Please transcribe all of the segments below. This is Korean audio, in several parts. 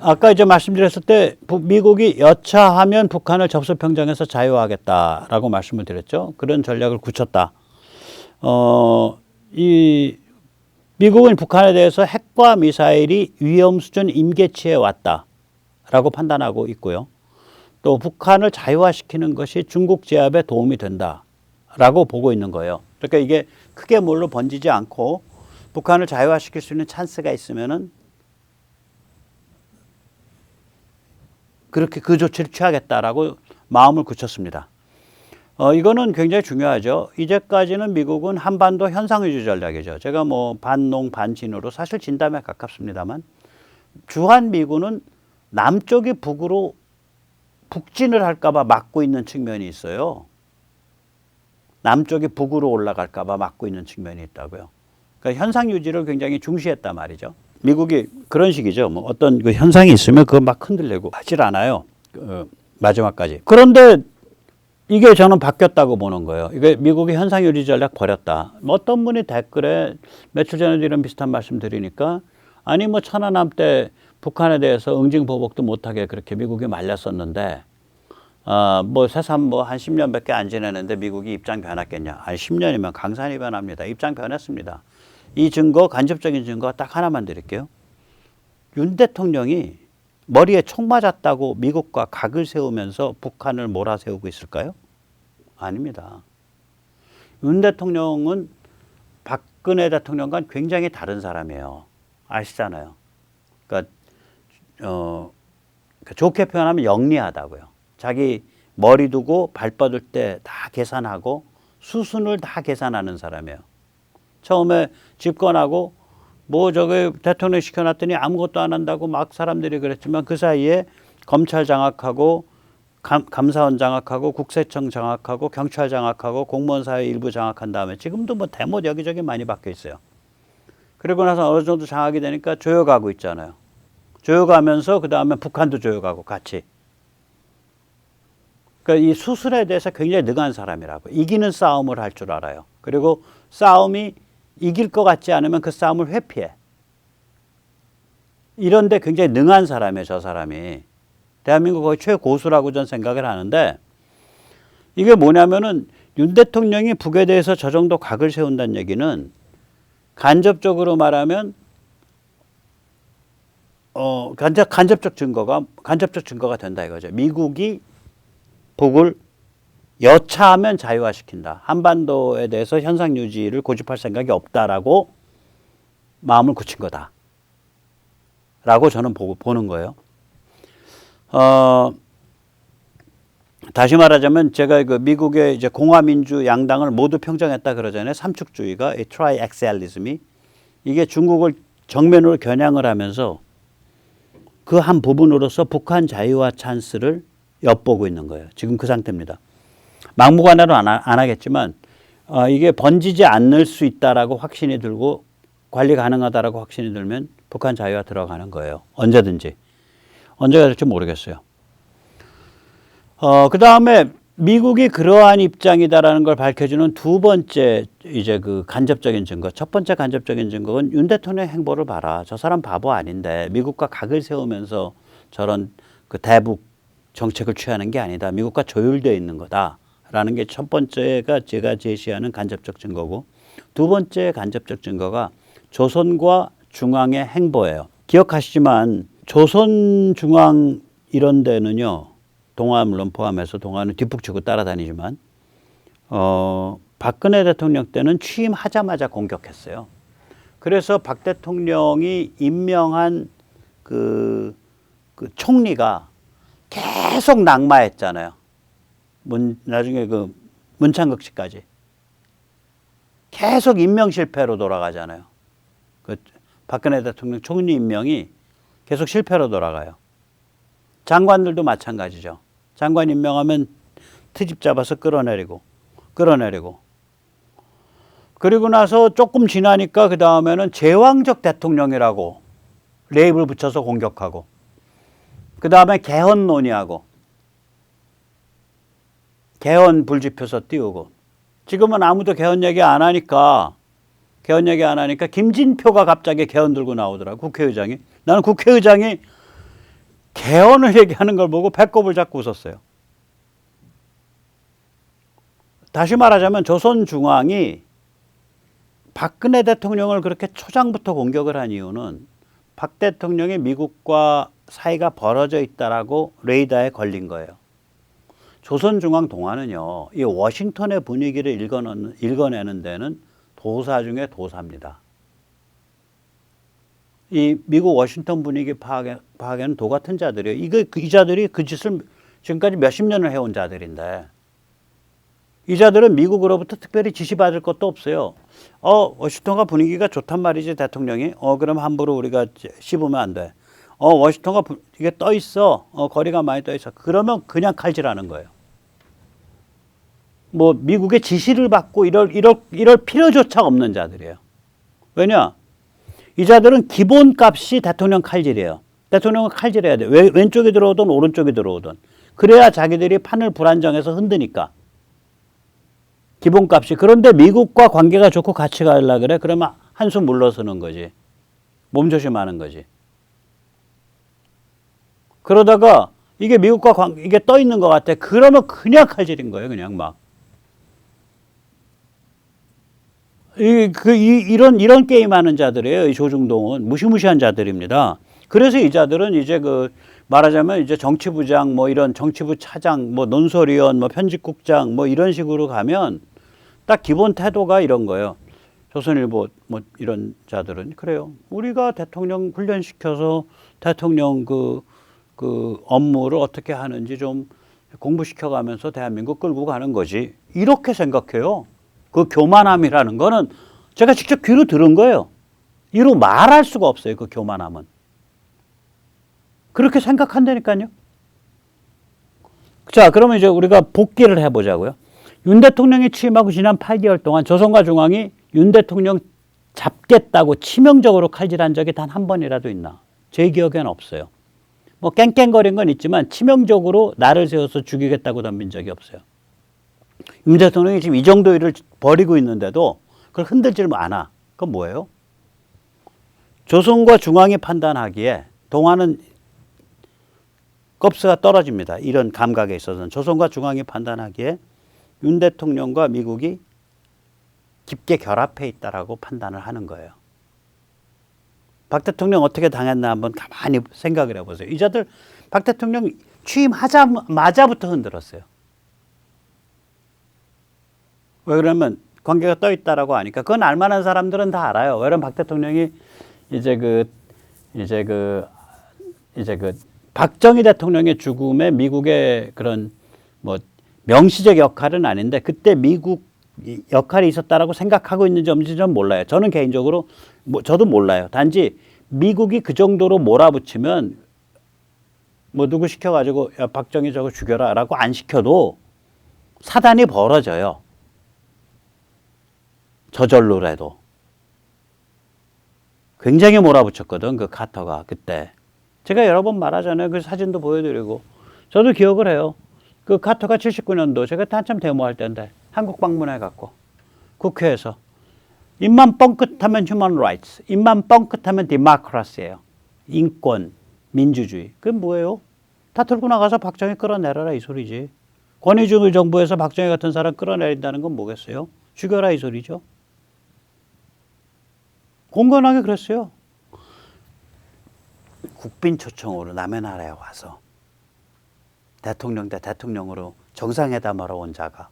아까 이제 말씀드렸을 때 미국이 여차하면 북한을 접수평정에서 자유화하겠다라고 말씀을 드렸죠. 그런 전략을 굳혔다. 이 미국은 북한에 대해서 핵과 미사일이 위험 수준 임계치에 왔다라고 판단하고 있고요. 또 북한을 자유화시키는 것이 중국 제압에 도움이 된다라고 보고 있는 거예요. 그러니까 이게 크게 뭘로 번지지 않고 북한을 자유화시킬 수 있는 찬스가 있으면은 그렇게 그 조치를 취하겠다라고 마음을 굳혔습니다. 이거는 굉장히 중요하죠. 이제까지는 미국은 한반도 현상유지 전략이죠. 제가 뭐 반농 반진으로 사실 진담에 가깝습니다만 주한미군은 남쪽이 북으로 북진을 할까봐 막고 있는 측면이 있어요. 남쪽이 북으로 올라갈까봐 막고 있는 측면이 있다고요. 그러니까 현상 유지를 굉장히 중시했단 말이죠. 미국이 그런 식이죠. 뭐 어떤 그 현상이 있으면 그거 막 흔들려고 하질 않아요. 마지막까지. 그런데 이게 저는 바뀌었다고 보는 거예요. 이게 미국이 현상 유지 전략 버렸다. 뭐 어떤 분이 댓글에 며칠 전에도 이런 비슷한 말씀 드리니까 아니 뭐 천안함 때 북한에 대해서 응징보복도 못하게 그렇게 미국이 말렸었는데 뭐 새삼 뭐 한 10년밖에 안 지났는데 미국이 입장 변했겠냐. 아니 10년이면 강산이 변합니다. 입장 변했습니다. 이 증거, 간접적인 증거 딱 하나만 드릴게요. 윤 대통령이 머리에 총 맞았다고 미국과 각을 세우면서 북한을 몰아세우고 있을까요? 아닙니다. 윤 대통령은 박근혜 대통령과 굉장히 다른 사람이에요. 아시잖아요. 그러니까 좋게 표현하면 영리하다고요. 자기 머리 두고 발 뻗을 때 다 계산하고 수순을 다 계산하는 사람이에요. 처음에 집권하고 뭐 저기 대통령 시켜놨더니 아무것도 안 한다고 막 사람들이 그랬지만 그 사이에 검찰 장악하고 감사원 장악하고 국세청 장악하고 경찰 장악하고 공무원 사회 일부 장악한 다음에 지금도 뭐 대못 여기저기 많이 바뀌어 있어요. 그리고 나서 어느 정도 장악이 되니까 조여가고 있잖아요. 조여가면서 그 다음에 북한도 조여가고 같이. 그러니까 이 수술에 대해서 굉장히 능한 사람이라고. 이기는 싸움을 할 줄 알아요. 그리고 싸움이 이길 것 같지 않으면 그 싸움을 회피해. 이런데 굉장히 능한 사람이에요, 저 사람이. 대한민국 거의 최고수라고 저는 생각을 하는데 이게 뭐냐면은 윤 대통령이 북에 대해서 저 정도 각을 세운다는 얘기는 간접적으로 말하면 간접적 증거가 된다 이거죠. 미국이 북을 여차하면 자유화시킨다. 한반도에 대해서 현상 유지를 고집할 생각이 없다라고 마음을 굳힌 거다. 라고 저는 보는 거예요. 다시 말하자면 제가 그 미국의 이제 공화민주 양당을 모두 평정했다 그러잖아요. 삼축주의가 이 트라이엑셀리즘이 이게 중국을 정면으로 겨냥을 하면서 그 한 부분으로서 북한 자유화 찬스를 엿보고 있는 거예요. 지금 그 상태입니다. 막무가내로 안 하겠지만 이게 번지지 않을 수 있다라고 확신이 들고 관리 가능하다라고 확신이 들면 북한 자유화 들어가는 거예요. 언제든지. 언제가 될지 모르겠어요. 그 다음에 미국이 그러한 입장이다라는 걸 밝혀주는 두 번째 이제 그 간접적인 증거. 첫 번째 간접적인 증거는 윤 대통령 행보를 봐라. 저 사람 바보 아닌데 미국과 각을 세우면서 저런 그 대북 정책을 취하는 게 아니다. 미국과 조율되어 있는 거다라는 게 첫 번째가 제가 제시하는 간접적 증거고 두 번째 간접적 증거가 조선과 중앙의 행보예요. 기억하시지만 조선 중앙 이런 데는요. 동아 물론 포함해서 동아는 뒷북치고 따라다니지만 박근혜 대통령 때는 취임하자마자 공격했어요. 그래서 박 대통령이 임명한 그 총리가 계속 낙마했잖아요. 나중에 그 문창극 씨까지 계속 임명 실패로 돌아가잖아요. 그 박근혜 대통령 총리 임명이 계속 실패로 돌아가요. 장관들도 마찬가지죠. 장관 임명하면 트집 잡아서 끌어내리고 그리고 나서 조금 지나니까 그 다음에는 제왕적 대통령이라고 레이블 붙여서 공격하고 그 다음에 개헌 논의하고 개헌 불지표서 띄우고 지금은 아무도 개헌 얘기 안 하니까 김진표가 갑자기 개헌 들고 나오더라고. 국회의장이. 나는 국회의장이 개헌을 얘기하는 걸 보고 배꼽을 잡고 웃었어요. 다시 말하자면 조선중앙이 박근혜 대통령을 그렇게 초장부터 공격을 한 이유는 박 대통령이 미국과 사이가 벌어져 있다라고 레이더에 걸린 거예요. 조선중앙 동아는요, 이 워싱턴의 분위기를 읽어내는 데는 도사 중에 도사입니다. 이 미국 워싱턴 분위기 파악에는 도 같은 자들이에요. 이 자들이 그 짓을 지금까지 몇십 년을 해온 자들인데, 이 자들은 미국으로부터 특별히 지시받을 것도 없어요. 워싱턴과 분위기가 좋단 말이지, 대통령이. 그럼 함부로 우리가 씹으면 안 돼. 워싱턴과 이게 떠 있어. 거리가 많이 떠 있어. 그러면 그냥 칼질하는 거예요. 뭐 미국의 지시를 받고 이럴 필요조차 없는 자들이에요. 왜냐? 이 자들은 기본값이 대통령 칼질이에요. 대통령은 칼질해야 돼. 왼쪽이 들어오든 오른쪽이 들어오든. 그래야 자기들이 판을 불안정해서 흔드니까. 기본값이. 그런데 미국과 관계가 좋고 같이 가려고 그래? 그러면 한숨 물러서는 거지. 몸조심하는 거지. 그러다가 이게 미국과 이게 떠 있는 것 같아. 그러면 그냥 칼질인 거예요. 그냥 막. 이런 게임 하는 자들이에요. 이 조중동은. 무시무시한 자들입니다. 그래서 이 자들은 이제 말하자면 이제 정치부장, 뭐 이런 정치부 차장, 뭐 논설위원, 뭐 편집국장, 뭐 이런 식으로 가면 딱 기본 태도가 이런 거예요. 조선일보 뭐 이런 자들은 그래요. 우리가 대통령 훈련시켜서 대통령 그 업무를 어떻게 하는지 좀 공부시켜가면서 대한민국 끌고 가는 거지. 이렇게 생각해요. 그 교만함이라는 거는 제가 직접 귀로 들은 거예요. 이로 말할 수가 없어요. 그 교만함은. 그렇게 생각한다니까요. 자, 그러면 이제 우리가 복기를 해보자고요. 윤 대통령이 취임하고 지난 8개월 동안 조선과 중앙이 윤 대통령 잡겠다고 치명적으로 칼질한 적이 단 한 번이라도 있나? 제 기억에는 없어요. 뭐 깽깽거린 건 있지만 치명적으로 나를 세워서 죽이겠다고 덤빈 적이 없어요. 윤 대통령이 지금 이 정도 일을 벌이고 있는데도 그걸 흔들지를 않아. 그건 뭐예요? 조선과 중앙이 판단하기에 동아는 껍스가 떨어집니다. 이런 감각에 있어서는. 조선과 중앙이 판단하기에 윤 대통령과 미국이 깊게 결합해 있다라고 판단을 하는 거예요. 박 대통령 어떻게 당했나 한번 가만히 생각을 해보세요. 이 자들 박 대통령 취임하자마자부터 흔들었어요. 왜 그러면 관계가 떠 있다라고 하니까 그건 알만한 사람들은 다 알아요. 왜냐면 박 대통령이 이제 박정희 대통령의 죽음에 미국의 그런 뭐 명시적 역할은 아닌데 그때 미국 역할이 있었다라고 생각하고 있는지 없는지 좀 몰라요. 저는 개인적으로 저도 몰라요. 단지 미국이 그 정도로 몰아붙이면 뭐 누구 시켜가지고 야, 박정희 저거 죽여라라고 안 시켜도 사단이 벌어져요. 저절로라도. 굉장히 몰아붙였거든, 그 카터가 그때. 제가 여러 번 말하잖아요. 그 사진도 보여드리고. 저도 기억을 해요. 그 카터가 79년도 제가 한참 데모할 때인데 한국 방문해갖고 국회에서 입만 뻥끗하면 human rights, 입만 뻥끗하면 democracy예요. 인권, 민주주의. 그게 뭐예요? 다 들고 나가서 박정희 끌어내려라 이 소리지. 권위주의 정부에서 박정희 같은 사람 끌어내린다는 건 뭐겠어요? 죽여라 이 소리죠. 공건하게 그랬어요. 국빈 초청으로 남의 나라에 와서 대통령 대 대통령으로 정상회담하러 온 자가.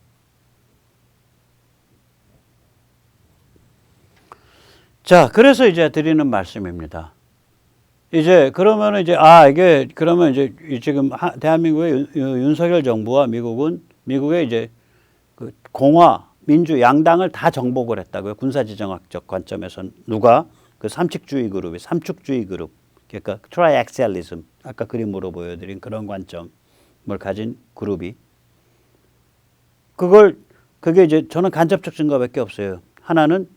자, 그래서 이제 드리는 말씀입니다. 이제 그러면 이제 이게 그러면 이제 지금 대한민국의 윤석열 정부와 미국의 이제 그 공화 민주 양당을 다 정복을 했다고요. 군사지정학적 관점에서 누가 그 삼축주의 그룹 그러니까 트라이액셀리즘 아까 그림으로 보여드린 그런 관점을 가진 그룹이 그게 이제 저는 간접적 증거밖에 없어요. 하나는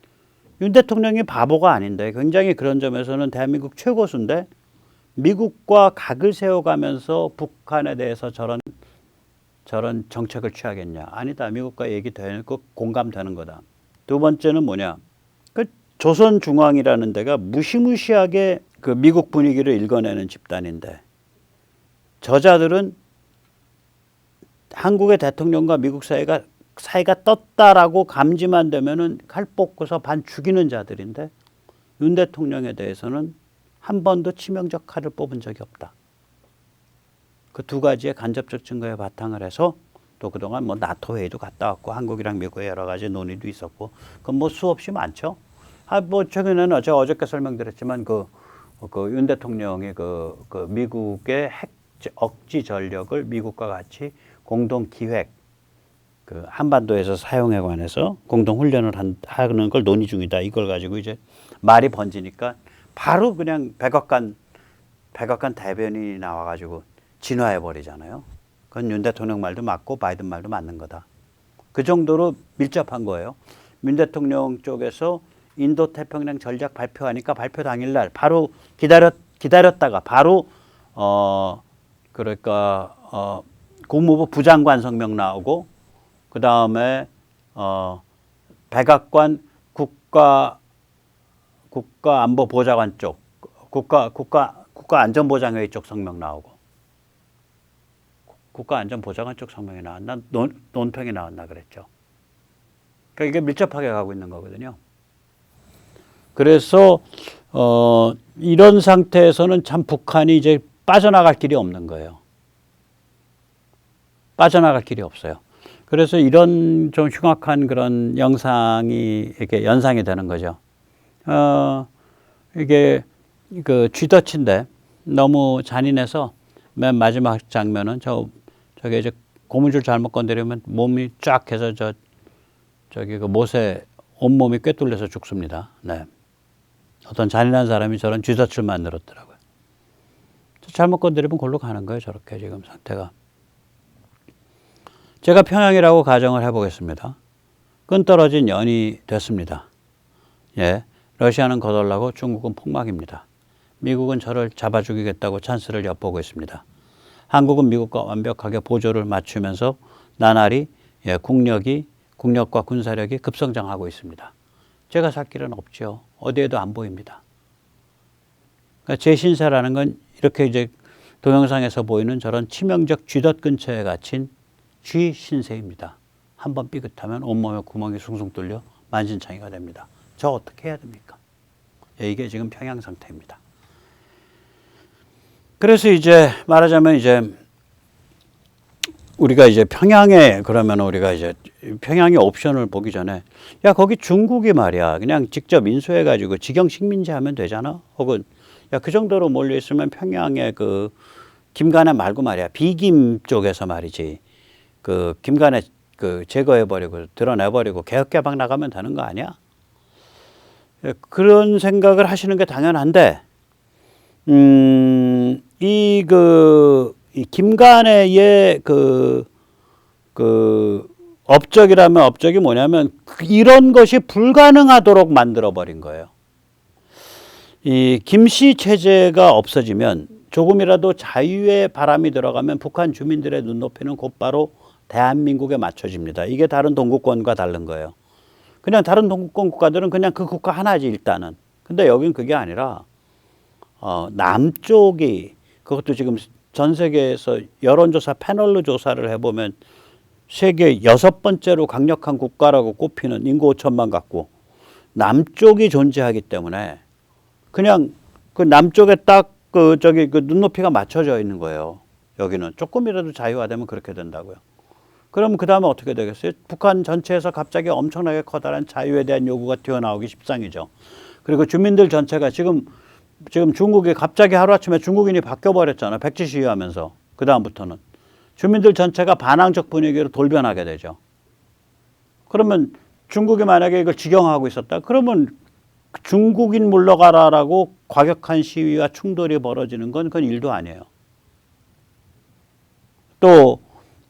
윤 대통령이 바보가 아닌데 굉장히 그런 점에서는 대한민국 최고수인데 미국과 각을 세워가면서 북한에 대해서 저런 정책을 취하겠냐. 아니다. 미국과 얘기되는 거 공감되는 거다. 두 번째는 뭐냐. 그 조선중앙이라는 데가 무시무시하게 그 미국 분위기를 읽어내는 집단인데 저자들은 한국의 대통령과 미국 사이가 떴다라고 감지만 되면은 칼 뽑고서 반 죽이는 자들인데 윤 대통령에 대해서는 한 번도 치명적 칼을 뽑은 적이 없다. 그 두 가지의 간접적 증거에 바탕을 해서 또 그동안 뭐 나토 회의도 갔다 왔고 한국이랑 미국의 여러 가지 논의도 있었고 그건 뭐 수없이 많죠. 뭐 최근에는 제가 어저께 설명드렸지만 그 윤 대통령이 그 미국의 핵 억지 전력을 미국과 같이 공동 기획 그 한반도에서 사용에 관해서 공동 훈련을 하는 걸 논의 중이다. 이걸 가지고 이제 말이 번지니까 바로 그냥 백악관 대변인이 나와가지고 진화해 버리잖아요. 그건 윤 대통령 말도 맞고 바이든 말도 맞는 거다. 그 정도로 밀접한 거예요. 윤 대통령 쪽에서 인도 태평양 전략 발표하니까 발표 당일날 바로 기다렸다가 바로 국무부 부장관 성명 나오고 그 다음에 백악관 국가안보보좌관 쪽 국가안전보장회의 쪽 성명 나오고 국가안전보좌관 쪽 성명이 나왔나 논평이 나왔나 그랬죠. 그러니까 이게 밀접하게 가고 있는 거거든요. 그래서 이런 상태에서는 참 북한이 이제 빠져나갈 길이 없는 거예요. 빠져나갈 길이 없어요. 그래서 이런 좀 흉악한 그런 영상이 이렇게 연상이 되는 거죠. 이게 그 쥐덫인데 너무 잔인해서 맨 마지막 장면은 저게 이제 고무줄 잘못 건드리면 몸이 쫙 해서 저기 그 못에 온몸이 꿰뚫려서 죽습니다. 네. 어떤 잔인한 사람이 저런 쥐덫을 만들었더라고요. 잘못 건드리면 골로 가는 거예요. 저렇게 지금 상태가. 제가 평양이라고 가정을 해보겠습니다. 끈떨어진 연이 됐습니다. 예, 러시아는 거덜나고 중국은 폭막입니다. 미국은 저를 잡아 죽이겠다고 찬스를 엿보고 있습니다. 한국은 미국과 완벽하게 보조를 맞추면서 나날이 국력과 군사력이 급성장하고 있습니다. 제가 살 길은 없죠. 어디에도 안 보입니다. 그러니까 제 신세라는 건 이렇게 이제 동영상에서 보이는 저런 치명적 쥐덫 근처에 갇힌 쥐 신세입니다. 한번 삐끗하면 온몸에 구멍이 숭숭 뚫려 만신창이가 됩니다. 저 어떻게 해야 됩니까? 이게 지금 평양 상태입니다. 그래서 이제 말하자면 이제 우리가 이제 평양의 옵션을 보기 전에 야 거기 중국이 말이야 그냥 직접 인수해가지고 직영 식민지 하면 되잖아. 혹은 야 그 정도로 몰려 있으면 평양의 그 김간에 말고 말이야 비김 쪽에서 말이지 그 김간에 그 제거해버리고 드러내버리고 개혁개방 나가면 되는 거 아니야? 그런 생각을 하시는 게 당연한데 이 김간의 그 업적이라면 업적이 뭐냐면 이런 것이 불가능하도록 만들어버린 거예요. 이 김씨 체제가 없어지면 조금이라도 자유의 바람이 들어가면 북한 주민들의 눈높이는 곧바로 대한민국에 맞춰집니다. 이게 다른 동구권과 다른 거예요. 그냥 다른 동구권 국가들은 그냥 그 국가 하나지 일단은. 근데 여긴 그게 아니라 남쪽이 그것도 지금 전 세계에서 여론조사 패널로 조사를 해보면 세계 6번째로 강력한 국가라고 꼽히는 인구 5천만 갖고 남쪽이 존재하기 때문에 그냥 그 남쪽에 딱 그 눈높이가 맞춰져 있는 거예요. 여기는 조금이라도 자유화되면 그렇게 된다고요. 그럼 그 다음에 어떻게 되겠어요? 북한 전체에서 갑자기 엄청나게 커다란 자유에 대한 요구가 튀어나오기 십상이죠. 그리고 주민들 전체가 지금 중국이 갑자기 하루아침에 중국인이 바뀌어버렸잖아요. 백지 시위하면서. 그 다음부터는. 주민들 전체가 반항적 분위기로 돌변하게 되죠. 그러면 중국이 만약에 이걸 직영하고 있었다. 그러면 중국인 물러가라라고 과격한 시위와 충돌이 벌어지는 건 그건 일도 아니에요. 또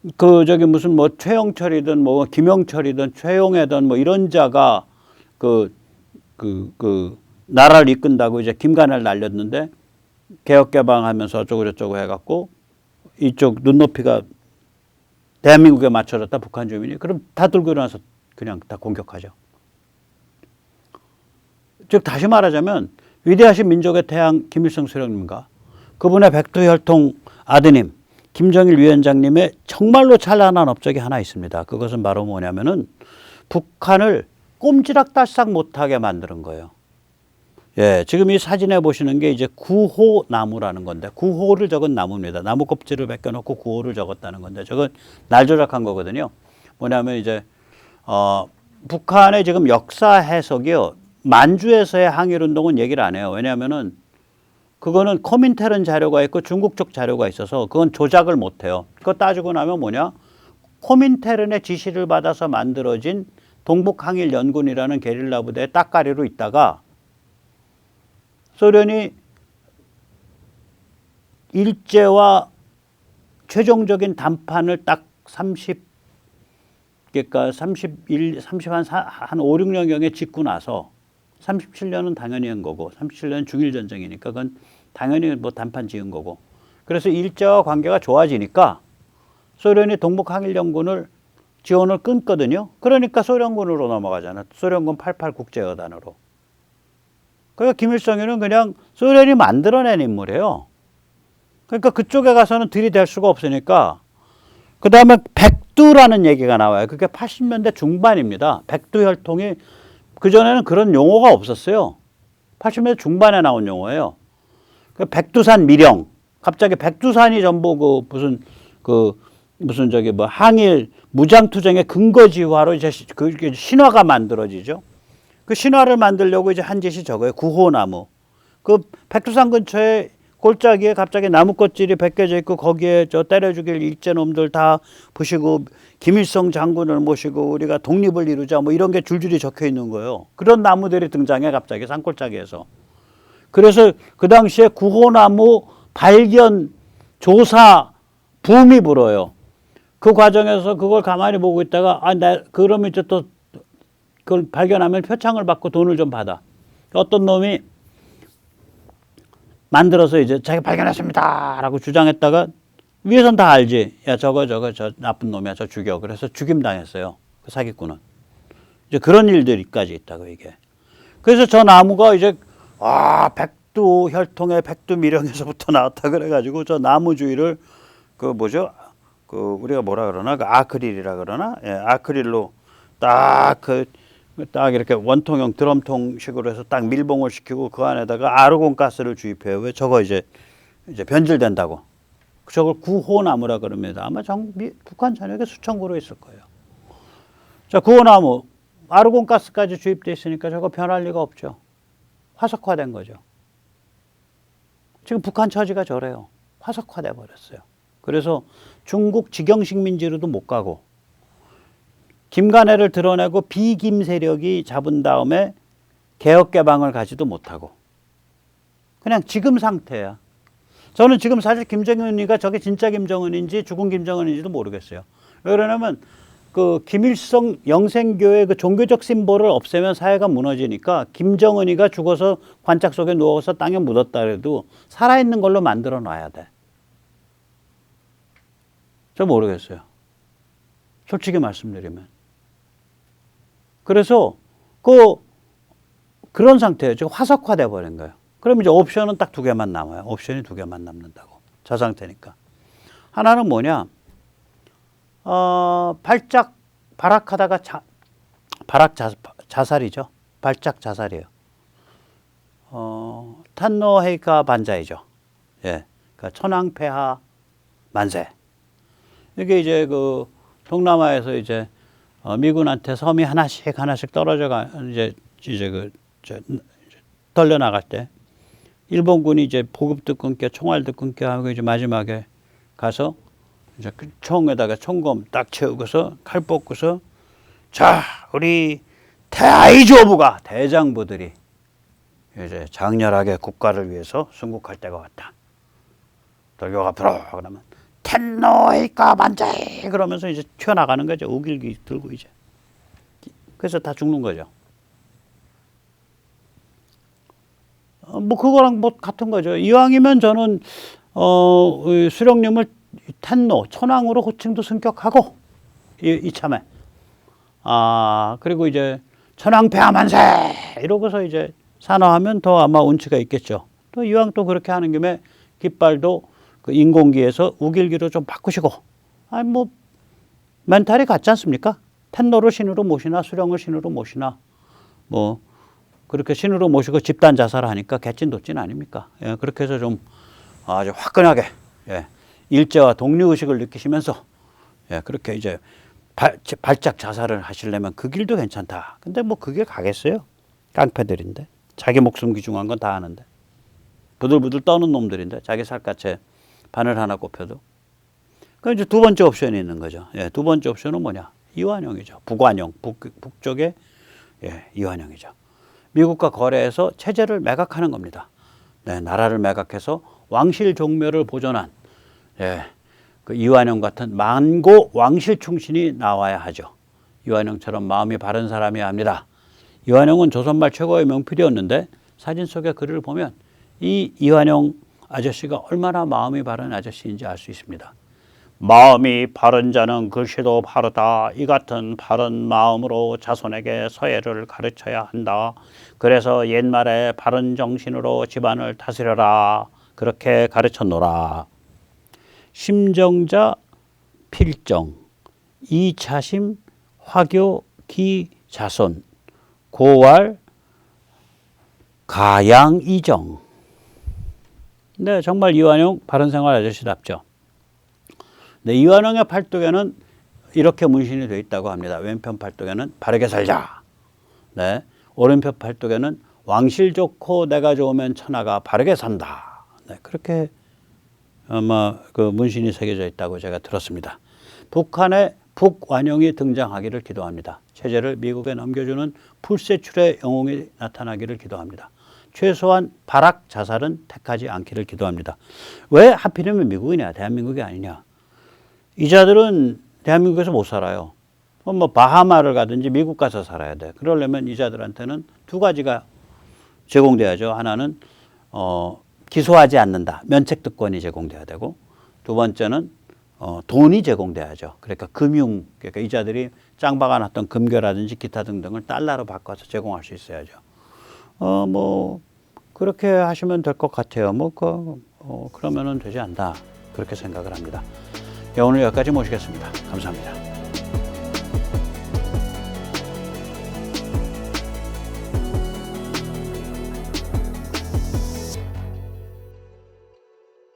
무슨 뭐 최영철이든 뭐 김영철이든 최용해든 뭐 이런 자가 나라를 이끈다고 이제 김간을 날렸는데 개혁개방하면서 어쩌고저쩌고 해갖고 이쪽 눈높이가 대한민국에 맞춰졌다 북한 주민이 그럼 다 들고 일어나서 그냥 다 공격하죠. 즉 다시 말하자면 위대하신 민족의 태양 김일성 수령님과 그분의 백두혈통 아드님 김정일 위원장님의 정말로 찬란한 업적이 하나 있습니다. 그것은 바로 뭐냐면은 북한을 꼼지락달싹 못하게 만드는 거예요. 예, 지금 이 사진에 보시는 게 이제 구호나무라는 건데, 구호를 적은 나무입니다. 나무 껍질을 벗겨놓고 구호를 적었다는 건데, 저건 날 조작한 거거든요. 뭐냐면 이제 북한의 지금 역사 해석이요, 만주에서의 항일운동은 얘기를 안 해요. 왜냐하면은 그거는 코민테른 자료가 있고 중국 쪽 자료가 있어서 그건 조작을 못 해요. 그거 따지고 나면 뭐냐, 코민테른의 지시를 받아서 만들어진 동북항일연군이라는 게릴라 부대의 따까리로 있다가 소련이 일제와 최종적인 담판을 딱 30한 5, 6년경에 짓고 나서 37년은 당연히 한 거고 37년은 중일전쟁이니까 그건 당연히 뭐 담판 지은 거고, 그래서 일제와 관계가 좋아지니까 소련이 동북항일연군을 지원을 끊거든요. 그러니까 소련군으로 넘어가잖아. 소련군 88 국제여단으로. 그러니까 김일성이는 그냥 소련이 만들어낸 인물이에요. 그러니까 그쪽에 가서는 들이댈 수가 없으니까. 그 다음에 백두라는 얘기가 나와요. 그게 80년대 중반입니다. 백두혈통이, 그전에는 그런 용어가 없었어요. 80년대 중반에 나온 용어예요. 그 백두산 미령. 갑자기 백두산이 전부 무슨 저기 뭐 항일 무장투쟁의 근거지화로 이제 그 신화가 만들어지죠. 그 신화를 만들려고 이제 한 짓이 저거예요. 구호나무. 그 백두산 근처에 골짜기에 갑자기 나무 껍질이 벗겨져 있고 거기에 저 때려 죽일 일제놈들 다 부시고 김일성 장군을 모시고 우리가 독립을 이루자 뭐 이런 게 줄줄이 적혀 있는 거예요. 그런 나무들이 등장해 갑자기 산골짜기에서. 그래서 그 당시에 구호나무 발견 조사 붐이 불어요. 그 과정에서 그걸 가만히 보고 있다가 그러면 이제 또 그걸 발견하면 표창을 받고 돈을 좀 받아. 어떤 놈이 만들어서 이제 자기가 발견했습니다 라고 주장했다가 위에선 다 알지. 야 저 나쁜 놈이야, 저 죽여. 그래서 죽임 당했어요. 그 사기꾼은. 이제 그런 일들까지 있다고 이게. 그래서 저 나무가 이제 백두 혈통의 백두 미령에서부터 나왔다 그래가지고 저 나무 주위를 우리가 뭐라 그러나, 그 아크릴이라 그러나, 예, 아크릴로 딱 이렇게 원통형 드럼통식으로 해서 딱 밀봉을 시키고 그 안에다가 아르곤 가스를 주입해요. 왜 저거 이제 변질된다고. 저걸 구호나무라 그럽니다. 아마 북한 전역에 수천 그루 있을 거예요. 자, 구호나무 아르곤 가스까지 주입돼 있으니까 저거 변할 리가 없죠. 화석화된 거죠. 지금 북한 처지가 저래요. 화석화돼 버렸어요. 그래서 중국 직영식민지로도 못 가고 김간해를 드러내고 비김 세력이 잡은 다음에 개혁개방을 가지도 못하고 그냥 지금 상태야. 저는 지금 사실 김정은이가 저게 진짜 김정은인지 죽은 김정은인지도 모르겠어요. 왜 그러냐면 그 김일성 영생교의 그 종교적 심볼을 없애면 사회가 무너지니까 김정은이가 죽어서 관짝 속에 누워서 땅에 묻었다 그래도 살아있는 걸로 만들어 놔야 돼. 저 모르겠어요. 솔직히 말씀드리면. 그래서 그런 상태예요. 지금 화석화돼 버린 거예요. 그럼 이제 옵션은 딱 2개만 남아요. 옵션이 2개만 남는다고. 저 상태니까. 하나는 뭐냐? 발작 발악하다가 자살이죠. 발작 자살이에요. 탄노헤이카 반자이죠. 예. 그러니까 천황폐하 만세. 이게 이제 그 동남아에서 이제 미군한테 섬이 하나씩 떨어져가 이제 떨려 나갈 때 일본군이 이제 보급도 끊겨 총알도 끊겨 하고 이제 마지막에 가서 이제 그 총에다가 총검 딱 채우고서 칼 뽑고서 자 우리 대아이조부가 대장부들이 이제 장렬하게 국가를 위해서 순국할 때가 왔다. 돌격 앞으로 그러면 텐노이까 반자이 그러면서 이제 튀어나가는 거죠. 우길기 들고 이제. 그래서 다 죽는 거죠. 뭐 그거랑 뭐 같은 거죠. 이왕이면 저는 수령님을 텐노 천황으로 호칭도 승격하고 이참에 그리고 이제 천황폐하 만세 이러고서 이제 산화하면 더 아마 운치가 있겠죠. 또 이왕 또 그렇게 하는 김에 깃발도 그 인공기에서 우길기로 좀 바꾸시고, 아니 뭐 멘탈이 같지 않습니까? 텐노를 신으로 모시나 수령을 신으로 모시나 뭐 그렇게 신으로 모시고 집단 자살하니까 개찐도찐 아닙니까? 예, 그렇게 해서 좀 아주 화끈하게 예, 일제와 독립의식을 느끼시면서 예, 그렇게 이제 발작 자살을 하시려면 그 길도 괜찮다. 근데 뭐 그 길 가겠어요? 깡패들인데 자기 목숨 귀중한 건 다 아는데 부들부들 떠는 놈들인데 자기 살갗에 바늘 하나 꼽혀도. 그 이제 두 번째 옵션이 있는 거죠. 예, 두 번째 옵션은 뭐냐? 이완용이죠. 북완용, 북쪽의 예, 이완용이죠. 미국과 거래해서 체제를 매각하는 겁니다. 네, 나라를 매각해서 왕실 종묘를 보존한 예, 그 이완용 같은 만고 왕실 충신이 나와야 하죠. 이완용처럼 마음이 바른 사람이어야 합니다. 이완용은 조선말 최고의 명필이었는데 사진 속의 글을 보면 이 이완용 아저씨가 얼마나 마음이 바른 아저씨인지 알 수 있습니다. 마음이 바른 자는 글씨도 바르다. 이 같은 바른 마음으로 자손에게 서예를 가르쳐야 한다. 그래서 옛말에 바른 정신으로 집안을 다스려라. 그렇게 가르쳤노라. 심정자 필정, 이차심 화교 기자손, 고왈 가양이정. 네, 정말 이완용 바른생활 아저씨답죠. 네, 이완용의 팔뚝에는 이렇게 문신이 되어 있다고 합니다. 왼편 팔뚝에는 바르게 살자. 네, 오른편 팔뚝에는 왕실 좋고 내가 좋으면 천하가 바르게 산다. 네, 그렇게 아마 그 문신이 새겨져 있다고 제가 들었습니다. 북한에 북완용이 등장하기를 기도합니다. 체제를 미국에 넘겨주는 풀세출의 영웅이 나타나기를 기도합니다. 최소한 발악 자살은 택하지 않기를 기도합니다. 왜 하필이면 미국이냐, 대한민국이 아니냐. 이 자들은 대한민국에서 못 살아요. 뭐 바하마를 가든지 미국 가서 살아야 돼. 그러려면 이 자들한테는 두 가지가 제공돼야죠. 하나는 기소하지 않는다. 면책특권이 제공돼야 되고, 두 번째는 돈이 제공돼야죠. 그러니까 그러니까 이 자들이 짱 박아놨던 금괴라든지 기타 등등을 달러로 바꿔서 제공할 수 있어야죠. 뭐 그렇게 하시면 될 것 같아요. 그러면은 되지 않나 그렇게 생각을 합니다. 오늘 여기까지 모시겠습니다. 감사합니다.